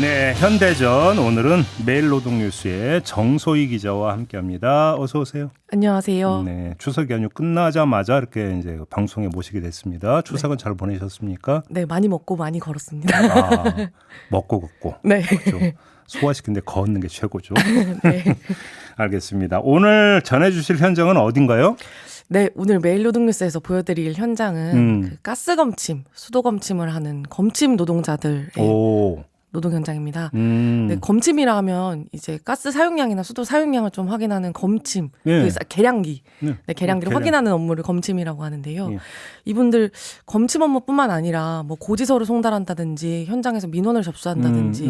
네, 현대전 오늘은 매일노동뉴스의 정소희 기자와 함께합니다. 어서 오세요. 안녕하세요. 네, 추석 연휴 끝나자마자 이렇게 이제 방송에 모시게 됐습니다. 추석은 잘 보내셨습니까? 네, 많이 먹고 많이 걸었습니다. 아, 먹고 걷고. 네. 그렇죠. 소화시키는데 걷는 게 최고죠. 네. 알겠습니다. 오늘 전해주실 현장은 어딘가요? 네, 오늘 매일노동뉴스에서 보여드릴 현장은 그 가스 검침, 수도 검침을 하는 검침 노동자들의 오. 노동 현장입니다. 네, 검침이라 하면 이제 가스 사용량이나 수도 사용량을 좀 확인하는 검침, 네. 그 계량기, 네. 네, 계량기를 계량. 확인하는 업무를 검침이라고 하는데요. 네. 이분들 검침 업무뿐만 아니라 뭐 고지서를 송달한다든지 현장에서 민원을 접수한다든지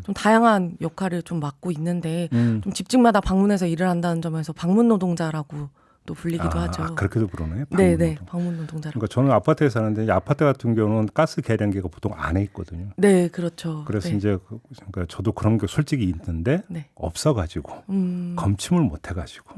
좀 다양한 역할을 좀 맡고 있는데 좀 집집마다 방문해서 일을 한다는 점에서 방문 노동자라고 또 불리기도 하죠. 그렇게도 부르네. 네, 방문 노동자라고. 그러니까 저는 아파트에 사는데 아파트 같은 경우는 가스 계량기가 보통 안에 있거든요. 네, 그렇죠. 그래서 네. 이제 그러니까 저도 그런 게 솔직히 있는데 네. 없어가지고 검침을 못해가지고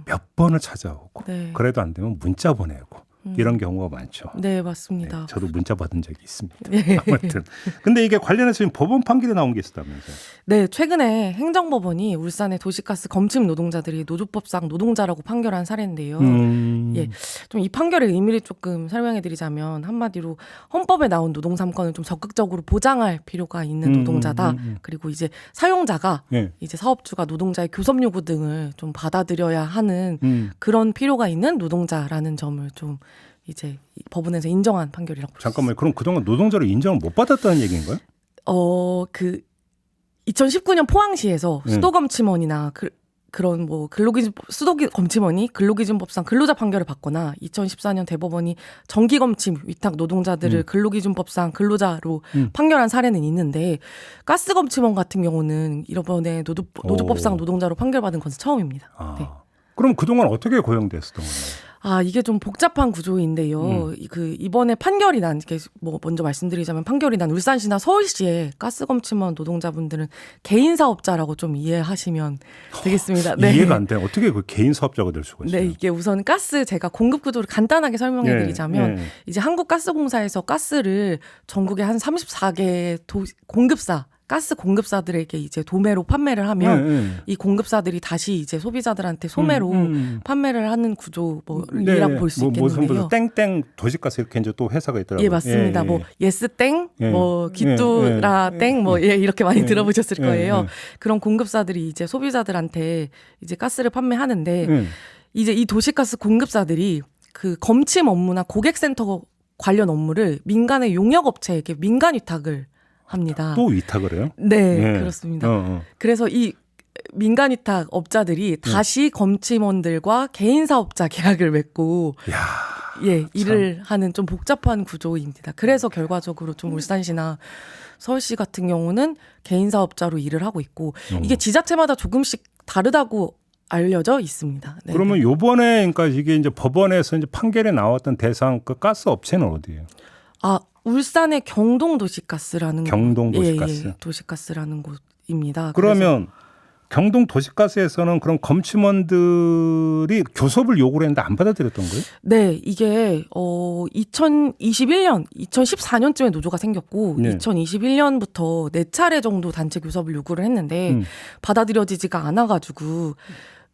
몇 번을 찾아오고 네. 그래도 안 되면 문자 보내고 이런 경우가 많죠. 네, 맞습니다. 네, 저도 문자 받은 적이 있습니다. 네. 아무튼 근데 이게 관련해서 지금 법원 판결이 나온 게 있다면서요? 네, 최근에 행정법원이 울산의 도시가스 검침 노동자들이 노조법상 노동자라고 판결한 사례인데요. 예, 좀 이 판결의 의미를 조금 설명해드리자면 한마디로 헌법에 나온 노동 3권을 좀 적극적으로 보장할 필요가 있는 노동자다. 그리고 이제 사용자가 예. 이제 사업주가 노동자의 교섭 요구 등을 좀 받아들여야 하는 그런 필요가 있는 노동자라는 점을 좀 이제 법원에서 인정한 판결이라고 볼 수 있습니다. 잠깐만요. 그럼 그동안 노동자로 인정을 못 받았다는 얘기인가요? 그 2019년 포항시에서 수도검침원이나 그런 뭐 수도검침원이 근로기준법상 근로자 판결을 받거나 2014년 대법원이 정기검침 위탁 노동자들을 근로기준법상 근로자로 판결한 사례는 있는데 가스검침원 같은 경우는 이번에 노조법상 노동자로 판결받은 것은 처음입니다. 네. 그럼 그동안 어떻게 고용됐었던 거예요? 이게 좀 복잡한 구조인데요. 이번에 판결이 난, 이게 뭐 먼저 말씀드리자면 판결이 난 울산시나 서울시의 가스검침원 노동자분들은 개인 사업자라고 좀 이해하시면 되겠습니다. 네. 이해가 안 돼. 어떻게 그 개인 사업자가 될 수가 있어요? 네, 이게 우선 제가 공급 구조를 간단하게 설명해 드리자면 이제 한국가스공사에서 가스를 전국에 한 34개 가스 공급사들에게 이제 도매로 판매를 하면 이 공급사들이 다시 이제 소비자들한테 소매로 판매를 하는 구조이라고 볼 수 있겠는데요. 땡땡 도시가스 이렇게 이제 또 회사가 있더라고요. 예, 맞습니다. 뭐 예스땡, 뭐 기뚜라땡, 뭐 이렇게 많이 들어보셨을 거예요. 그런 공급사들이 이제 소비자들한테 이제 가스를 판매하는데 이제 이 도시가스 공급사들이 그 검침 업무나 고객센터 관련 업무를 민간의 용역업체에게 민간 위탁을 합니다. 또 위탁을 해요? 네, 그렇습니다. 그래서 이 민간 위탁 업자들이 다시 검침원들과 개인 사업자 계약을 맺고 일을 하는 좀 복잡한 구조입니다. 그래서 결과적으로 좀 울산시나 서울시 같은 경우는 개인 사업자로 일을 하고 있고 이게 지자체마다 조금씩 다르다고 알려져 있습니다. 네. 그러면 요번에 그러니까 이게 이제 법원에서 이제 판결에 나왔던 대상 그 가스 업체는 어디예요? 울산의 경동도시가스라는 경동도시가스. 도시가스라는 곳입니다. 그러면 경동도시가스에서는 그럼 검침원들이 교섭을 요구를 했는데 안 받아들였던 거예요? 네, 이게 2014년쯤에 노조가 생겼고 2021년부터 4차례 정도 단체 교섭을 요구를 했는데 받아들여지지가 않아가지고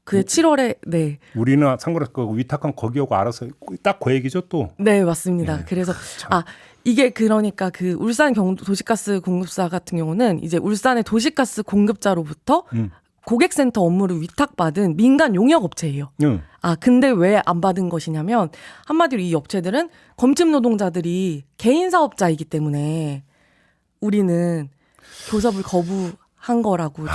그 7월에 우리는 상관없고 위탁한 거기하고 알아서 딱 그 얘기죠 또. 네, 맞습니다. 그래서 이게 그러니까 그 울산 도시가스 공급사 같은 경우는 이제 울산의 도시가스 공급자로부터 고객센터 업무를 위탁받은 민간 용역업체예요. 근데 왜 안 받은 것이냐면 한마디로 이 업체들은 검침 노동자들이 개인 사업자이기 때문에 우리는 교섭을 거부한 거라고 좀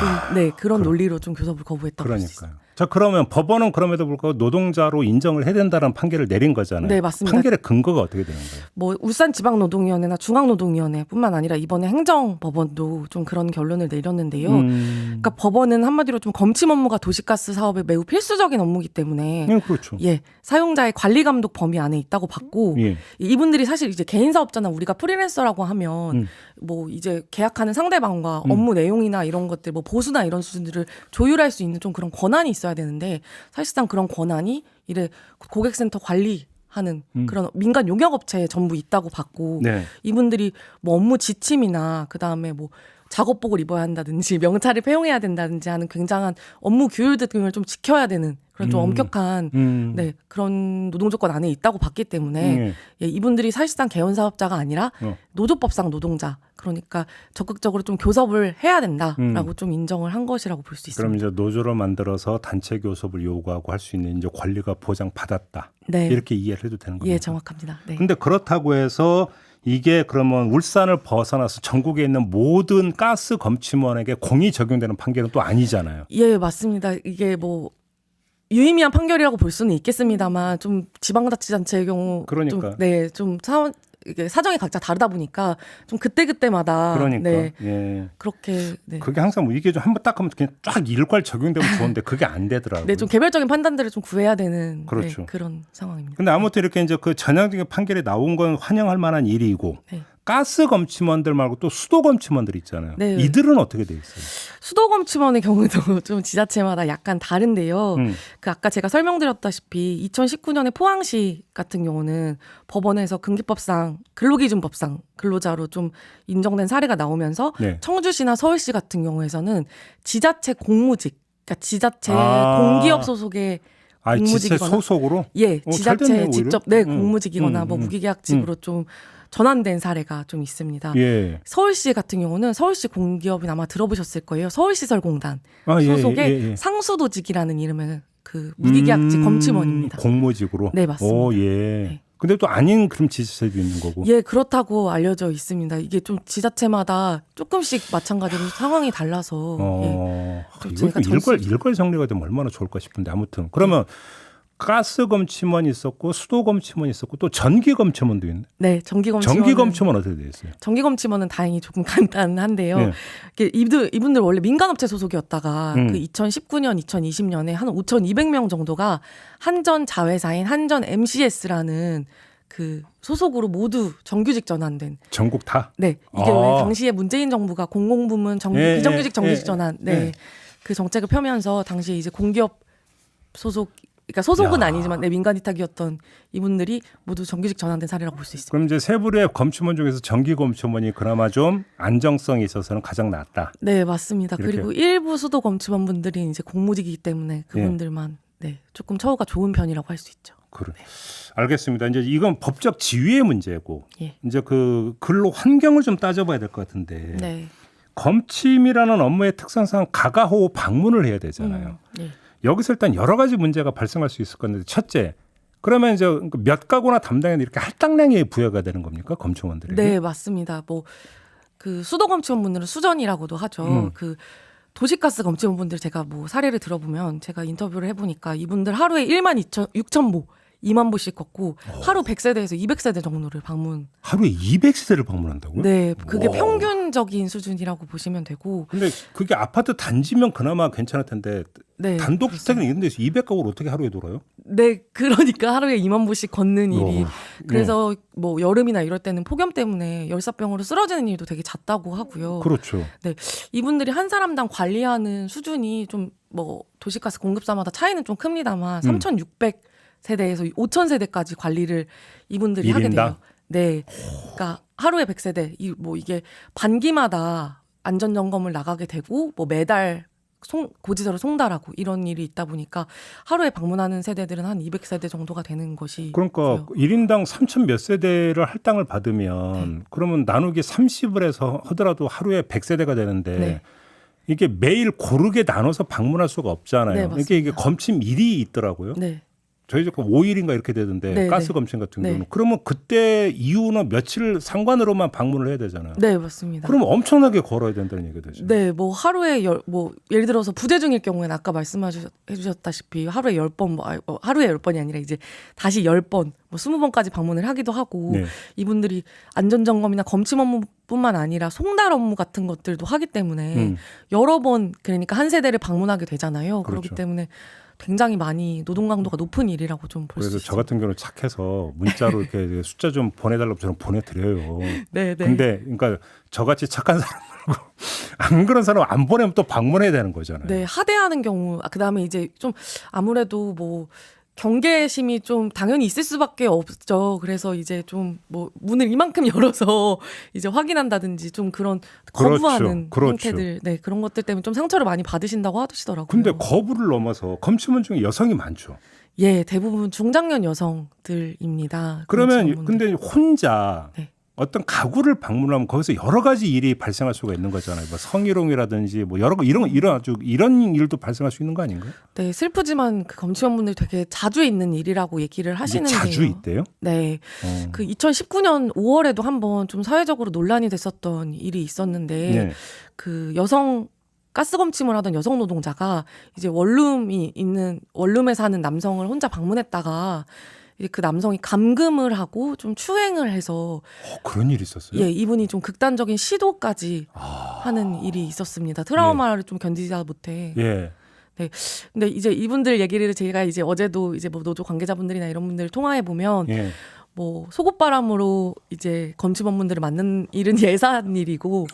그런 논리로 좀 교섭을 거부했다고 볼 수 있어요. 자, 그러면 법원은 그럼에도 불구하고 노동자로 인정을 해야 된다는 판결을 내린 거잖아요. 네, 맞습니다. 판결의 근거가 어떻게 되는 거예요? 뭐 울산지방노동위원회나 중앙노동위원회뿐만 아니라 이번에 행정법원도 좀 그런 결론을 내렸는데요. 그러니까 법원은 한마디로 좀 검침 업무가 도시가스 사업에 매우 필수적인 업무이기 때문에 그렇죠. 사용자의 관리 감독 범위 안에 있다고 봤고 이분들이 사실 이제 개인 사업자나 우리가 프리랜서라고 하면 뭐 이제 계약하는 상대방과 업무 내용이나 이런 것들 뭐 보수나 이런 수준들을 조율할 수 있는 좀 그런 권한이 있어야 되는데 사실상 그런 권한이 이래 고객센터 관리하는 그런 민간 용역업체에 전부 있다고 봤고 이분들이 뭐 업무 지침이나 그다음에 뭐 작업복을 입어야 한다든지 명찰을 폐용해야 된다든지 하는 굉장한 업무 규율 등을 좀 지켜야 되는 그런 좀 엄격한 네, 그런 노동 조건 안에 있다고 봤기 때문에 예, 이분들이 사실상 개연 사업자가 아니라 노조법상 노동자 그러니까 적극적으로 좀 교섭을 해야 된다라고 좀 인정을 한 것이라고 볼 수 있습니다. 그럼 이제 노조를 만들어서 단체 교섭을 요구하고 할 수 있는 이제 권리가 보장받았다. 네. 이렇게 이해를 해도 되는 겁니다. 예, 정확합니다. 네. 근데 그렇다고 해서 이게 그러면 울산을 벗어나서 전국에 있는 모든 가스 검침원에게 공이 적용되는 판결은 또 아니잖아요. 예, 맞습니다. 이게 뭐 유의미한 판결이라고 볼 수는 있겠습니다만 좀 지방자치단체의 경우 그러니까. 좀, 네, 좀 이게 사정이 각자 다르다 보니까 좀 그때그때마다 그러니까. 네, 예. 그렇게 네. 그게 항상 뭐 이게 좀 한번 딱 하면 그냥 쫙 일괄 적용되면 좋은데 그게 안 되더라고요. 네, 좀 개별적인 판단들을 좀 구해야 되는 그렇죠. 네, 그런 상황입니다. 근데 아무튼 이렇게 이제 그 전형적인 판결이 나온 건 환영할 만한 일이고 네. 가스 검침원들 말고 또 수도 검침원들 있잖아요. 네. 이들은 어떻게 돼 있어요? 수도검침원의 경우도 좀 지자체마다 약간 다른데요. 그 아까 제가 설명드렸다시피 2019년에 포항시 같은 경우는 법원에서 근기법상 근로기준법상 근로자로 좀 인정된 사례가 나오면서 네. 청주시나 서울시 같은 경우에서는 지자체 공무직, 그러니까 지자체 아. 공기업 소속의 지체 공무직이거나 소속으로? 예, 잘 지자체 됐네요, 오히려. 직접 네 공무직이거나 뭐 무기계약직으로 좀 전환된 사례가 좀 있습니다. 예. 서울시 같은 경우는 서울시 공기업인 아마 들어보셨을 거예요. 서울시설공단 예, 소속의 상수도직이라는 이름의 그 무기계약직 검침원입니다. 공무직으로. 네, 맞습니다. 오, 예. 네. 근데 또 아닌 그럼 지자체도 있는 거고. 예, 그렇다고 알려져 있습니다. 이게 좀 지자체마다 조금씩 마찬가지로 상황이 달라서 예. 좀 이거 제가 일괄 정리가 되면 얼마나 좋을까 싶은데 아무튼 그러면 가스 검침원이 있었고 수도 검침원이 있었고 또 전기 검침원도 있네. 네, 전기 검침원 어떻게 돼 있어요? 전기 검침원은 다행히 조금 간단한데요. 네. 이분들 원래 민간업체 소속이었다가 그 2019년, 2020년에 한 5,200명 정도가 한전 자회사인 한전 MCS라는 그 소속으로 모두 정규직 전환된. 전국 다? 네, 이게 왜 당시에 문재인 정부가 공공부문 비정규직 정규직 전환, 네, 그 정책을 펴면서 당시에 이제 공기업 소속 그러니까 소속은 아니지만 민간 위탁이었던 이분들이 모두 정규직 전환된 사례라고 볼 수 있습니다. 그럼 이제 세 부류의 검침원 중에서 전기 검침원이 그나마 좀 안정성이 있어서는 가장 낫다. 네, 맞습니다. 이렇게. 그리고 일부 수도 검침원분들이 이제 공무직이기 때문에 그분들만 네, 조금 처우가 좋은 편이라고 할 수 있죠. 그래. 알겠습니다. 이제 이건 법적 지위의 문제고 예. 이제 그 근로 환경을 좀 따져봐야 될 것 같은데 네. 검침이라는 업무의 특성상 가가호 방문을 해야 되잖아요. 예. 여기서 일단 여러 가지 문제가 발생할 수 있을 건데 첫째, 그러면 이제 몇 가구나 담당해도 이렇게 할당량이 부여가 되는 겁니까 검침원들에게? 네, 맞습니다. 뭐 그 수도 검침원분들은 수전이라고도 하죠. 그 도시가스 검침원분들 제가 뭐 사례를 들어보면 제가 인터뷰를 해보니까 이분들 하루에 12,6,000보 2만 보씩 걷고 하루 100세대에서 200세대 정도를 방문. 하루에 200세대를 방문한다고요? 네, 그게 와. 평균적인 수준이라고 보시면 되고. 근데 그게 아파트 단지면 그나마 괜찮을 텐데 네, 단독 주택은 이런 데서 200가구를 어떻게 하루에 돌아요? 네, 그러니까 하루에 2만 보씩 걷는 일이. 어, 그래서 뭐 여름이나 이럴 때는 폭염 때문에 열사병으로 쓰러지는 일도 되게 잦다고 하고요. 그렇죠. 네, 이분들이 한 사람당 관리하는 수준이 좀 뭐 도시가스 공급사마다 차이는 좀 큽니다만 3,600세대에서 5,000세대까지 관리를 이분들이 하게 1인당? 돼요. 네, 그러니까 하루에 100세대 뭐 이게 반기마다 안전 점검을 나가게 되고 뭐 매달 고지서를 송달하고 이런 일이 있다 보니까 하루에 방문하는 세대들은 한 200세대 정도가 되는 것이 그러니까 1인당 3천 몇 세대를 할당을 받으면 그러면 나누기 30을 해서 하더라도 하루에 100세대가 되는데 네. 이게 매일 고르게 나눠서 방문할 수가 없잖아요. 네, 맞습니다. 이게 검침일이 있더라고요. 네. 저희 집 5일인가 이렇게 되던데 네, 가스 네. 검침 같은 네. 경우는 그러면 그때 이후는 며칠 상관으로만 방문을 해야 되잖아요. 네, 맞습니다. 그러면 엄청나게 걸어야 된다는 얘기가 되죠. 네, 뭐 하루에 뭐 예를 들어서 부재중일 경우에는 아까 말씀해주셨다시피 하루에 10번 하루에 10번이 아니라 이제 다시 10번 뭐 20번까지 방문을 하기도 하고 네. 이분들이 안전점검이나 검침 업무뿐만 아니라 송달 업무 같은 것들도 하기 때문에 여러 번 그러니까 한 세대를 방문하게 되잖아요. 그렇죠. 그렇기 때문에 굉장히 많이 노동 강도가 높은 일이라고 좀 볼 수 그래서 있어요. 저 같은 경우는 착해서 문자로 이렇게 숫자 좀 보내달라고 저는 보내드려요. 네, 네. 근데 그러니까 저같이 착한 사람 말고 안 그런 사람 안 보내면 또 방문해야 되는 거잖아요. 네, 하대하는 경우 그다음에 이제 좀 아무래도 뭐 경계심이 좀 당연히 있을 수밖에 없죠. 그래서 이제 좀 뭐 문을 이만큼 열어서 이제 확인한다든지 좀 그런 거부하는 그렇죠. 행태들, 네 그런 것들 때문에 좀 상처를 많이 받으신다고 하시더라고요. 근데 거부를 넘어서 검침원 중에 여성이 많죠. 예, 대부분 중장년 여성들입니다. 그러면 검침원분들. 근데 혼자 네. 어떤 가구를 방문하면 거기서 여러 가지 일이 발생할 수가 있는 거잖아요. 뭐 성희롱이라든지 뭐 여러 이런 일도 발생할 수 있는 거 아닌가요? 네, 슬프지만 그 검침원분들 되게 자주 있는 일이라고 얘기를 이게 하시는데요. 자주 있대요? 네. 그 2019년 5월에도 한번 좀 사회적으로 논란이 됐었던 일이 있었는데 네. 그 여성 가스검침을 하던 여성 노동자가 이제 원룸에 사는 남성을 혼자 방문했다가 이제 그 남성이 감금을 하고 좀 추행을 해서 그런 일이 있었어요? 예, 이분이 좀 극단적인 시도까지 하는 일이 있었습니다. 트라우마를 좀 견디지 못해. 예. 근데 이제 이분들 얘기를 제가 이제 어제도 이제 뭐 노조 관계자분들이나 이런 분들 통화해 보면 예. 뭐 속옷바람으로 이제 검침원분들을 만난 일은 예사한 일이고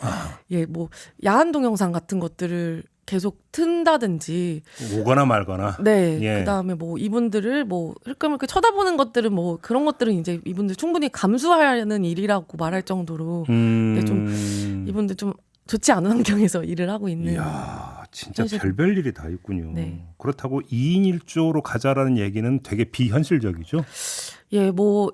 예, 뭐 야한 동영상 같은 것들을 계속 튼다든지 오거나 말거나. 네. 예. 그다음에 뭐 이분들을 뭐 흘끔흘끔 쳐다보는 것들은 뭐 그런 것들은 이제 이분들 충분히 감수하는 일이라고 말할 정도로 네, 좀 이분들 좀 좋지 않은 환경에서 일을 하고 있는. 이야, 진짜 현실. 별별 일이 다 있군요. 네. 그렇다고 2인 1조로 가자라는 얘기는 되게 비현실적이죠. 예, 뭐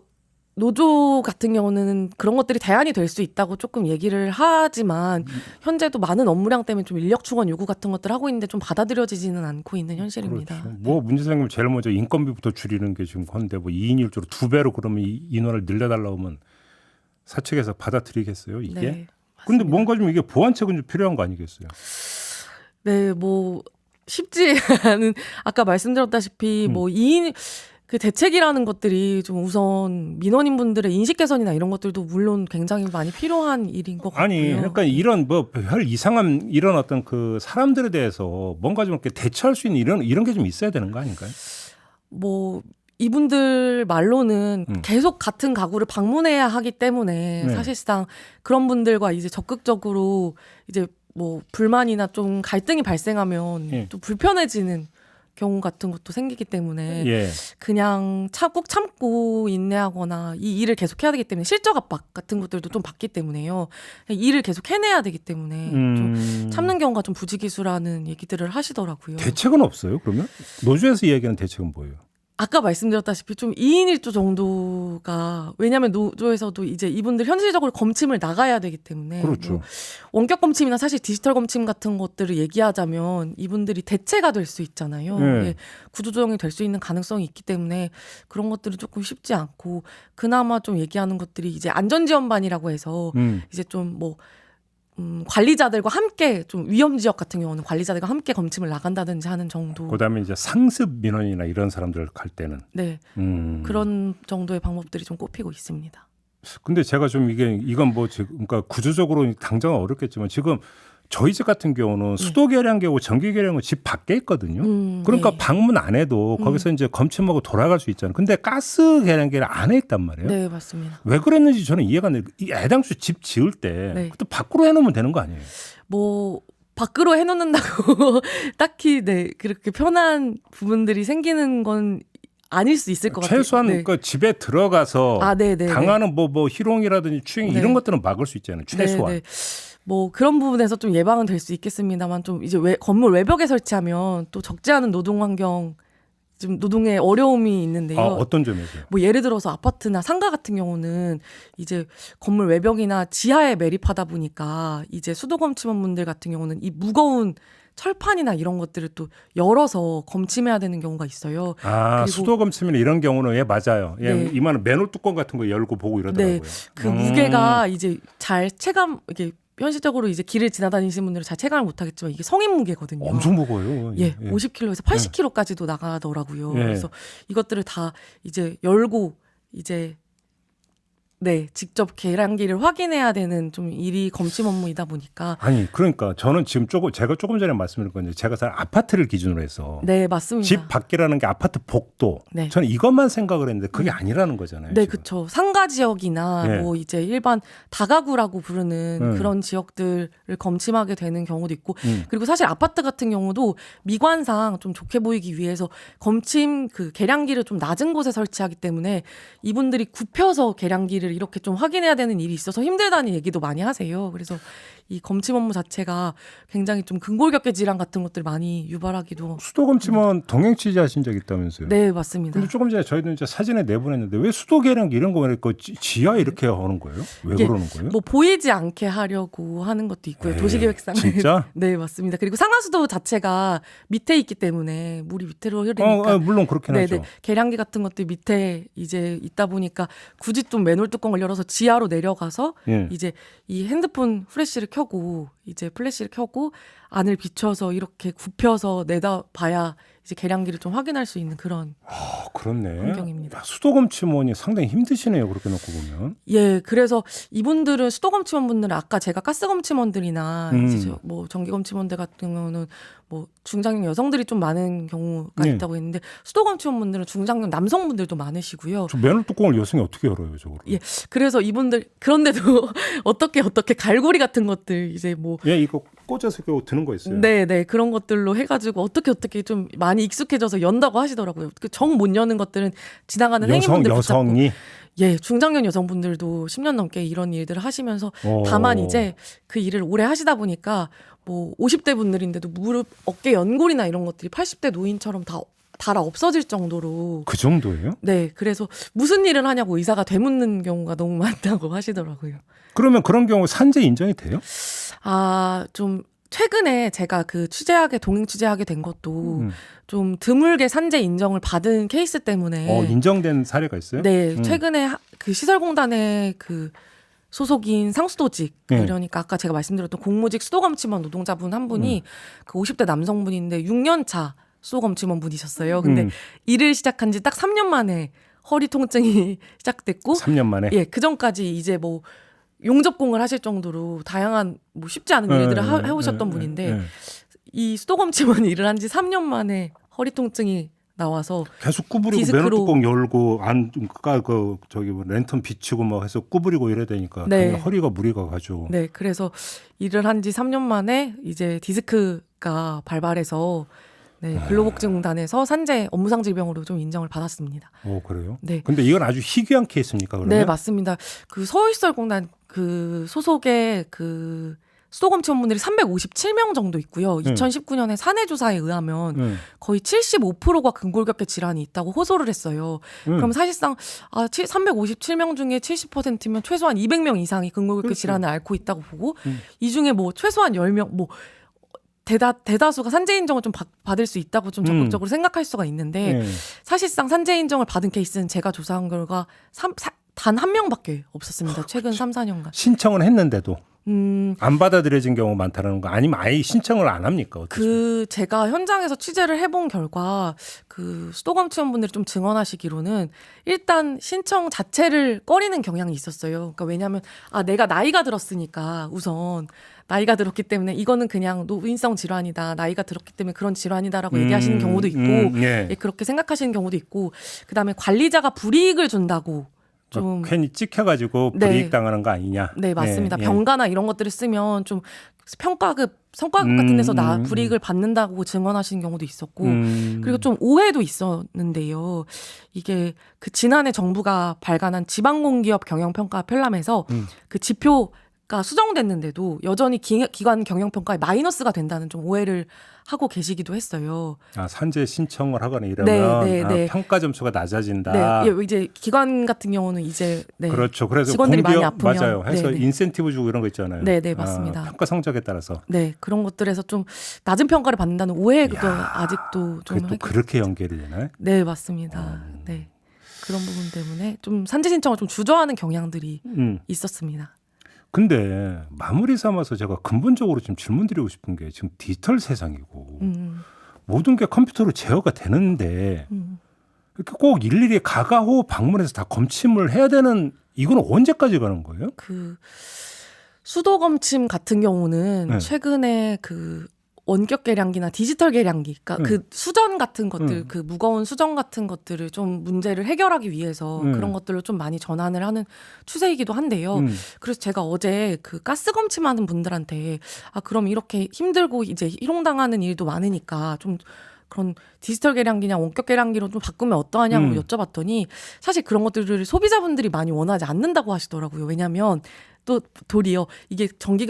노조 같은 경우는 그런 것들이 대안이 될 수 있다고 조금 얘기를 하지만 현재도 많은 업무량 때문에 좀 인력 충원 요구 같은 것들 하고 있는데 좀 받아들여지지는 않고 있는 현실입니다. 그렇죠. 뭐 문제생기면 제일 먼저 인건비부터 줄이는 게 지금 건데 뭐 2인 1조로 2배로 그러면 인원을 늘려달라고 하면 사측에서 받아들이겠어요 이게? 네, 근데 맞습니다. 뭔가 좀 이게 보완책은 좀 필요한 거 아니겠어요? 네, 뭐 쉽지 않은 아까 말씀드렸다시피 뭐 2인 그 대책이라는 것들이 좀 우선 민원인분들의 인식 개선이나 이런 것들도 물론 굉장히 많이 필요한 일인 것 같고요. 아니 그러니까 이런 뭐 별 이상한 이런 어떤 그 사람들에 대해서 뭔가 좀 이렇게 대처할 수 있는 이런 게 좀 있어야 되는 거 아닌가요? 뭐 이분들 말로는 계속 같은 가구를 방문해야 하기 때문에 네. 사실상 그런 분들과 이제 적극적으로 이제 뭐 불만이나 좀 갈등이 발생하면 예. 또 불편해지는 경우 같은 것도 생기기 때문에 예. 그냥 꼭 참고 인내하거나 이 일을 계속 해야 되기 때문에 실적 압박 같은 것들도 좀 받기 때문에요. 일을 계속 해내야 되기 때문에 좀 참는 경우가 좀 부지기수라는 얘기들을 하시더라고요. 대책은 없어요 그러면? 노조에서 이야기하는 대책은 뭐예요? 아까 말씀드렸다시피 좀 2인 1조 정도가 왜냐하면 노조에서도 이제 이분들 현실적으로 검침을 나가야 되기 때문에 그렇죠. 뭐 원격 검침이나 사실 디지털 검침 같은 것들을 얘기하자면 이분들이 대체가 될 수 있잖아요. 네. 예, 구조조정이 될 수 있는 가능성이 있기 때문에 그런 것들이 조금 쉽지 않고 그나마 좀 얘기하는 것들이 이제 안전지원반이라고 해서 이제 좀 뭐 관리자들과 함께 좀 위험 지역 같은 경우는 관리자들과 함께 검침을 나간다든지 하는 정도. 그다음에 이제 상습 민원이나 이런 사람들 갈 때는 네. 그런 정도의 방법들이 좀 꼽히고 있습니다. 근데 제가 좀 이건 뭐 지금 그러니까 구조적으로 당장은 어렵겠지만 지금 저희 집 같은 경우는 수도 계량기하고 전기 계량은 집 밖에 있거든요. 그러니까 네. 방문 안 해도 거기서 이제 검침하고 돌아갈 수 있잖아요. 근데 가스 계량기를 안에 있단 말이에요. 네, 맞습니다. 왜 그랬는지 저는 이해가 안 돼요. 이 애당초 집 지을 때 네. 그것도 밖으로 해놓으면 되는 거 아니에요? 뭐 밖으로 해놓는다고 딱히 네 그렇게 편한 부분들이 생기는 건 아닐 수 있을 것 같아요. 최소한 네. 그 집에 들어가서 네네. 당하는 뭐 희롱이라든지 추행 네. 이런 것들은 막을 수 있잖아요. 최소한. 네. 뭐 그런 부분에서 좀 예방은 될 수 있겠습니다만 좀 이제 건물 외벽에 설치하면 또 적지 않은 노동 환경 좀 노동에 어려움이 있는데요. 어떤 점에서요? 뭐 예를 들어서 아파트나 상가 같은 경우는 이제 건물 외벽이나 지하에 매립하다 보니까 이제 수도검침원분들 같은 경우는 이 무거운 철판이나 이런 것들을 또 열어서 검침해야 되는 경우가 있어요. 아, 그리고- 수도 검침이나 이런 경우는 예 맞아요. 예, 네. 이만한 맨홀 뚜껑 같은 거 열고 보고 이러더라고요. 네, 그 무게가 이제 잘 이게 현실적으로 이제 길을 지나다니시는 분들은 잘 체감을 못하겠지만 이게 성인 무게거든요. 엄청 무거워요. 예, 50kg에서 80kg까지도 나가더라고요. 예. 그래서 이것들을 다 이제 열고 이제 네, 직접 계량기를 확인해야 되는 좀 일이 검침 업무이다 보니까. 아니 그러니까 저는 지금 제가 조금 전에 말씀드린 건데 제가 사는 아파트를 기준으로 해서 네, 맞습니다. 집 밖이라는 게 아파트 복도. 네. 저는 이것만 생각을 했는데 그게 아니라는 거잖아요. 네, 지금. 그렇죠. 상가 지역이나 네. 뭐 이제 일반 다가구라고 부르는 그런 지역들을 검침하게 되는 경우도 있고, 그리고 사실 아파트 같은 경우도 미관상 좀 좋게 보이기 위해서 검침 그 계량기를 좀 낮은 곳에 설치하기 때문에 이분들이 굽혀서 계량기를 이렇게 좀 확인해야 되는 일이 있어서 힘들다는 얘기도 많이 하세요. 그래서 이 검침 업무 자체가 굉장히 좀 근골격계 질환 같은 것들 많이 유발하기도. 수도 검침은 동행 취재하신 적 있다면서요? 네, 맞습니다. 근데 조금 전에 저희도 이제 사진에 내보냈는데 왜 수도 계량기 이런 거 왜 지하에 이렇게 하는 거예요? 왜 이게 그러는 거예요? 뭐 보이지 않게 하려고 하는 것도 있고요. 에이, 도시계획상. 진짜? 네, 맞습니다. 그리고 상하수도 자체가 밑에 있기 때문에 물이 밑으로 흐르니까. 물론 그렇긴 하죠. 네네. 계량기 같은 것들 밑에 이제 있다 보니까 굳이 좀 맨홀 뚜껑을 열어서 지하로 내려가서 예. 이제 이 핸드폰 플래시를 켜고 이제 플래시를 켜고 안을 비춰서 이렇게 굽혀서 내다 봐야 이제 계량기를 좀 확인할 수 있는 그런. 그렇네. 환경입니다. 야, 수도 검침원이 상당히 힘드시네요. 그렇게 놓고 보면. 예, 그래서 이분들은 수도 검침원분들은 아까 제가 가스 검침원들이나 이제 뭐 전기 검침원들 같은 경우는 뭐 중장년 여성들이 좀 많은 경우가 네. 있다고 했는데 수도 검침원분들은 중장년 남성분들도 많으시고요. 저 맨홀 뚜껑을 여성이 어떻게 열어요, 저거를? 예, 그래서 이분들 그런데도 어떻게 갈고리 같은 것들 이제 뭐 예, 이거 꽂아서 이렇게 드는 거 있어요. 네, 그런 것들로 해가지고 어떻게 좀 많이 익숙해져서 연다고 하시더라고요. 그 정 못 여는 것들은 지나가는 행인분들 붙잡고. 여성이 예, 중장년 여성분들도 10년 넘게 이런 일들을 하시면서 오. 다만 이제 그 일을 오래 하시다 보니까 뭐 50대 분들인데도 무릎, 어깨 연골이나 이런 것들이 80대 노인처럼 다 달아 없어질 정도로. 그 정도예요? 네, 그래서 무슨 일을 하냐고 의사가 되묻는 경우가 너무 많다고 하시더라고요. 그러면 그런 경우 산재 인정이 돼요? 아, 좀 최근에 제가 그 동행 취재하게 된 것도 좀 드물게 산재 인정을 받은 케이스 때문에. 인정된 사례가 있어요? 네, 최근에 그 시설공단의 그 소속인 상수도직, 네. 그러니까 아까 제가 말씀드렸던 공무직 수도검침원 노동자분 한 분이 그 50대 남성분인데 6년 차 수도검침원 분이셨어요. 근데 일을 시작한 지 딱 3년 만에 허리 통증이 시작됐고 3년 만에? 예, 그 전까지 이제 뭐 용접공을 하실 정도로 다양한 뭐 쉽지 않은 일들을 해오셨던 분인데 이 수도검침원 일을 한 지 3년 만에 허리 통증이 나와서 계속 구부리고 디스크로. 맨홀 뚜껑 열고 저기 뭐 랜턴 비치고 막 해서 구부리고 이래야 되니까 네. 당연히 허리가 무리가 가죠. 네, 그래서 일을 한 지 3년 만에 이제 디스크가 발발해서 네, 근로복지공단에서 산재 업무상 질병으로 좀 인정을 받았습니다. 그래요? 네. 근데 이건 아주 희귀한 케이스입니까, 그러면? 네, 맞습니다. 그 서울시설공단 그 소속의 그 수도검침원분들이 357명 정도 있고요. 2019년에 사내조사에 의하면 거의 75%가 근골격계 질환이 있다고 호소를 했어요. 그럼 사실상 357명 중에 70%면 최소한 200명 이상이 근골격계 그렇죠. 질환을 앓고 있다고 보고 이 중에 뭐 최소한 10명 뭐 대다수가 산재 인정을 좀 받을 수 있다고 좀 적극적으로 생각할 수가 있는데 사실상 산재 인정을 받은 케이스는 제가 조사한 결과 단 한 명밖에 없었습니다. 최근 3, 4년간. 신청을 했는데도 안 받아들여진 경우가 많다는 거 아니면 아예 신청을 안 합니까? 어떠세요? 제가 현장에서 취재를 해본 결과 그 수도검침원분들이 좀 증언하시기로는 일단 신청 자체를 꺼리는 경향이 있었어요. 그러니까 왜냐하면 내가 나이가 들었으니까 우선 나이가 들었기 때문에 이거는 그냥 노인성 질환이다. 나이가 들었기 때문에 그런 질환이다라고 얘기하시는 경우도 있고 예, 그렇게 생각하시는 경우도 있고 그다음에 관리자가 불이익을 준다고 좀 괜히 찍혀가지고 불이익 당하는 거 아니냐? 네, 맞습니다. 병가나 이런 것들을 쓰면 좀 성과급 같은 데서 불이익을 받는다고 증언하시는 경우도 있었고 그리고 좀 오해도 있었는데요. 이게 그 지난해 정부가 발간한 지방공기업 경영평가 편람에서 그 지표가 수정됐는데도 여전히 기관 경영평가에 마이너스가 된다는 좀 오해를 하고 계시기도 했어요. 산재 신청을 하거나 이러면 평가 점수가 낮아진다. 네, 이제 기관 같은 경우는 이제 그렇죠. 그래서 직원들이 많이 아프면 맞아요. 해서 인센티브 주고 이런 거 있잖아요. 네, 맞습니다. 평가 성적에 따라서. 네, 그런 것들에서 좀 낮은 평가를 받는다는 오해도 아직도 좀 또 그렇게 연결이 되나요? 네, 맞습니다. 네, 그런 부분 때문에 좀 산재 신청을 좀 주저하는 경향들이 있었습니다. 근데 마무리 삼아서 제가 근본적으로 좀 질문드리고 싶은 게 지금 디지털 세상이고 모든 게 컴퓨터로 제어가 되는데 이렇게 꼭 일일이 가가호 방문해서 다 검침을 해야 되는 이건 언제까지 가는 거예요? 그 수도 검침 같은 경우는 네. 최근에 그 원격 계량기나 디지털 계량기, 그러니까 그 수전 같은 것들, 그 무거운 수전 같은 것들을 좀 문제를 해결하기 위해서 그런 것들로 좀 많이 전환을 하는 추세이기도 한데요. 그래서 제가 어제 그 가스 검침하는 분들한테 그럼 이렇게 힘들고 이제 희롱당하는 일도 많으니까 좀 그런 디지털 계량기냐 원격 계량기로 좀 바꾸면 어떠하냐고 여쭤봤더니 사실 그런 것들을 소비자분들이 많이 원하지 않는다고 하시더라고요. 왜냐하면 또 도리어 이게 전기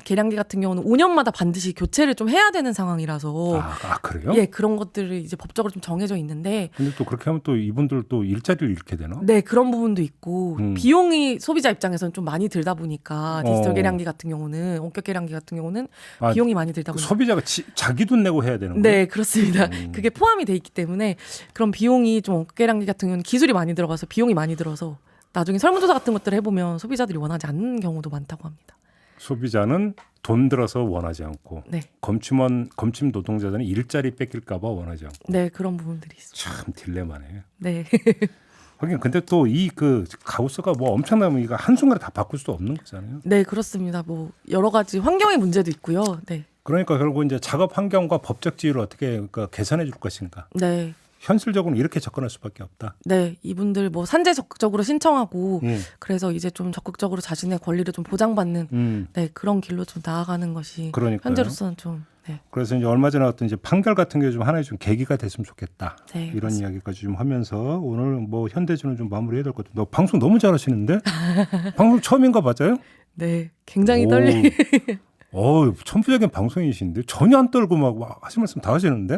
계량기 같은 경우는 5년마다 반드시 교체를 좀 해야 되는 상황이라서 그래요? 예, 그런 것들을 이제 법적으로 좀 정해져 있는데 근데 또 그렇게 하면 또 이분들 또 일자리를 잃게 되나? 네, 그런 부분도 있고 비용이 소비자 입장에서는 좀 많이 들다 보니까 디지털 계량기 같은 경우는 원격 계량기 같은 경우는 비용이 많이 들다 보니까 소비자가 자기 돈 내고 해야 되는 거예요? 네, 그렇습니다. 그게 포함이 돼 있기 때문에 그런 비용이 좀 원격 계량기 같은 경우는 기술이 많이 들어가서 비용이 많이 들어서 나중에 설문조사 같은 것들을 해보면 소비자들이 원하지 않는 경우도 많다고 합니다. 소비자는 돈 들어서 원하지 않고 네. 검침 노동자들은 일자리 뺏길까 봐 원하지 않고. 네, 그런 부분들이 있습니다. 참 딜레마네. 네. 하긴 근데 또 이 그 가우스가 뭐 엄청나면 이거 한순간에 다 바꿀 수도 없는 거잖아요. 네, 그렇습니다. 뭐 여러 가지 환경의 문제도 있고요. 네. 그러니까 결국 이제 작업 환경과 법적 지위를 어떻게 개선해 줄 것인가. 네. 현실적으로는 이렇게 접근할 수밖에 없다. 네, 이분들 뭐 산재 적극적으로 신청하고 그래서 이제 좀 적극적으로 자신의 권리를 좀 보장받는 네, 그런 길로 좀 나아가는 것이 그러니까요. 현재로서는 좀 네. 그래서 이제 얼마 전에 어떤 이제 판결 같은 게 좀 하나의 좀 계기가 됐으면 좋겠다. 네, 이런 맞습니다. 이야기까지 좀 하면서 오늘 뭐 현대전을 좀 마무리해야 될 것 같아요. 너 방송 너무 잘하시는데? 방송 처음인가 맞아요? 네, 굉장히 떨리. 천부적인 방송이신데 전혀 안 떨고 막 하실 말씀 다 하시는데?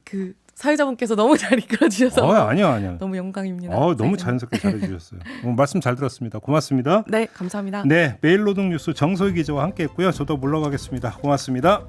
그 사회자분께서 너무 잘 이끌어 주셔서 아니야. 너무 영광입니다. 너무 사회자님. 자연스럽게 잘해주셨어요. 말씀 잘 들었습니다. 고맙습니다. 네, 감사합니다. 네, 매일노동뉴스 정소희 기자와 함께했고요. 저도 물러가겠습니다. 고맙습니다.